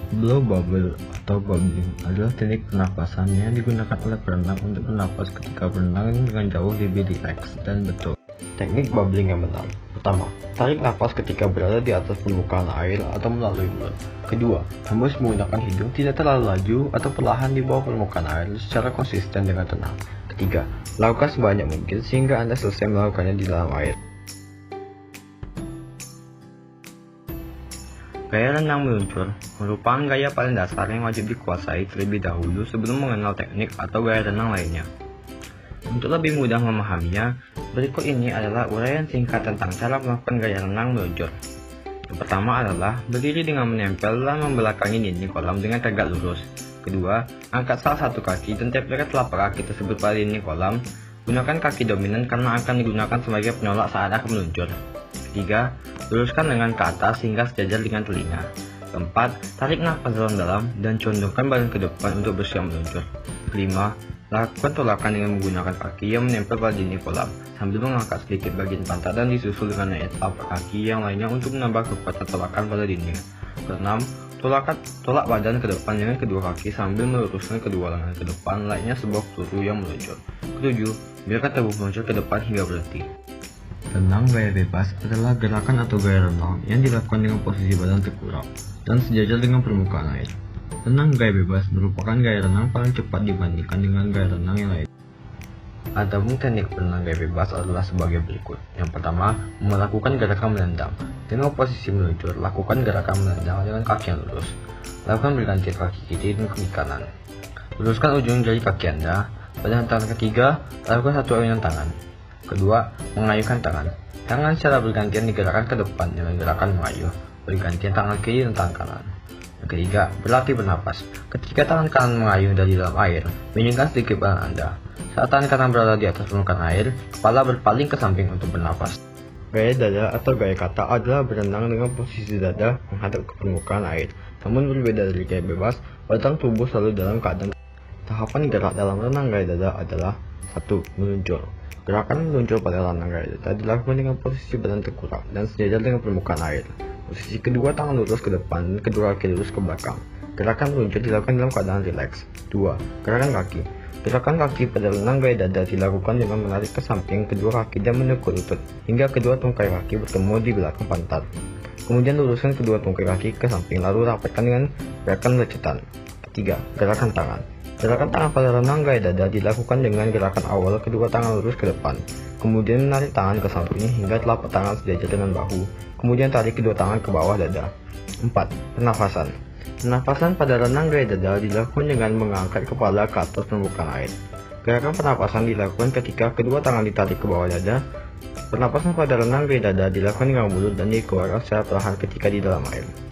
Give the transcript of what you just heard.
Blow bubble atau bubbling adalah teknik pernapasan yang digunakan oleh perenang untuk bernapas ketika berenang dengan jauh lebih rileks dan betul. Teknik bubbling yang benar. Pertama, tarik nafas ketika berada di atas permukaan air atau melalui mulut. Kedua, hembus menggunakan hidung tidak terlalu laju atau perlahan di bawah permukaan air secara konsisten dengan tenang. Ketiga, lakukan sebanyak mungkin sehingga Anda selesai melakukannya di dalam air. Gaya renang meluncur merupakan gaya paling dasar yang wajib dikuasai terlebih dahulu sebelum mengenal teknik atau gaya renang lainnya. Untuk lebih mudah memahaminya, berikut ini adalah uraian singkat tentang cara melakukan gaya renang meluncur. Yang pertama adalah berdiri dengan menempel dan membelakangi dinding kolam dengan tegak lurus. Kedua, angkat salah satu kaki dan tempelkan telapak kaki tersebut pada dinding kolam. Gunakan kaki dominan karena akan digunakan sebagai penolak saat akan meluncur. Ketiga, luruskan lengan ke atas hingga sejajar dengan telinga. Keempat, tarik nafas dalam-dalam dan condongkan badan ke depan untuk bersiap meluncur. Kelima, lakukan tolakan dengan menggunakan kaki yang menempel pada dinding kolam sambil mengangkat sedikit bagian pantat dan disusul dengan naik telapak kaki yang lainnya untuk menambah kekuatan tolakan pada dinding. Keenam, tolak badan ke depan dengan kedua kaki sambil meluruskan kedua lengan ke depan layaknya sebuah peluru yang meluncur. Ketujuh, biarkan tubuh meluncur ke depan hingga berhenti. Renang gaya bebas adalah gerakan atau gaya renang yang dilakukan dengan posisi badan tengkurap dan sejajar dengan permukaan air. Renang gaya bebas merupakan gaya renang paling cepat dibandingkan dengan gaya renang yang lain. Adapun teknik berenang gaya bebas adalah sebagai berikut. Yang pertama, melakukan gerakan menendang. Dengan posisi meluncur, lakukan gerakan menendang dengan kaki yang lurus. Lakukan bergantian kaki kiri dan kaki kanan. Luruskan ujung jari kaki Anda. Pada tangan ketiga, lakukan satu ayunan tangan. Kedua, mengayuhkan tangan. Tangan secara bergantian digerakkan ke depan dengan gerakan mengayuh, bergantian tangan kiri dan tangan kanan. Yang ketiga, berlatih bernapas. Ketika tangan kanan mengayuh dari dalam air, miringkan sedikit badan Anda. Saat tangan kanan berada di atas permukaan air, kepala berpaling ke samping untuk bernapas. Gaya dada atau gaya kata adalah berenang dengan posisi dada menghadap ke permukaan air. Namun berbeda dari gaya bebas, batang tubuh selalu dalam keadaan. Tahapan gerak dalam renang gaya dada adalah 1. Meluncur. Gerakan meluncur pada renang gaya dada dilakukan dengan posisi badan tengkurap dan sejajar dengan permukaan air. Posisi kedua, tangan lurus ke depan dan kedua kaki lurus ke belakang. Gerakan meluncur dilakukan dalam keadaan rileks. 2. Gerakan kaki. Gerakan kaki pada renang gaya dada dilakukan dengan menarik ke samping kedua kaki dan menekuk lutut hingga kedua tungkai kaki bertemu di belakang pantat. Kemudian luruskan kedua tungkai kaki ke samping lalu rapatkan dengan gerakan lecetan. 3. Gerakan tangan. Gerakan tangan pada renang gaya dada dilakukan dengan gerakan awal kedua tangan lurus ke depan, kemudian menarik tangan ke samping hingga telapak tangan sejajar dengan bahu, kemudian tarik kedua tangan ke bawah dada. 4. Pernafasan. Pernafasan pada renang gaya dada dilakukan dengan mengangkat kepala ke atas permukaan air. Gerakan pernafasan dilakukan ketika kedua tangan ditarik ke bawah dada. Pernapasan pada renang gaya dada dilakukan dengan mulut dan dikeluarkan secara perlahan ketika di dalam air.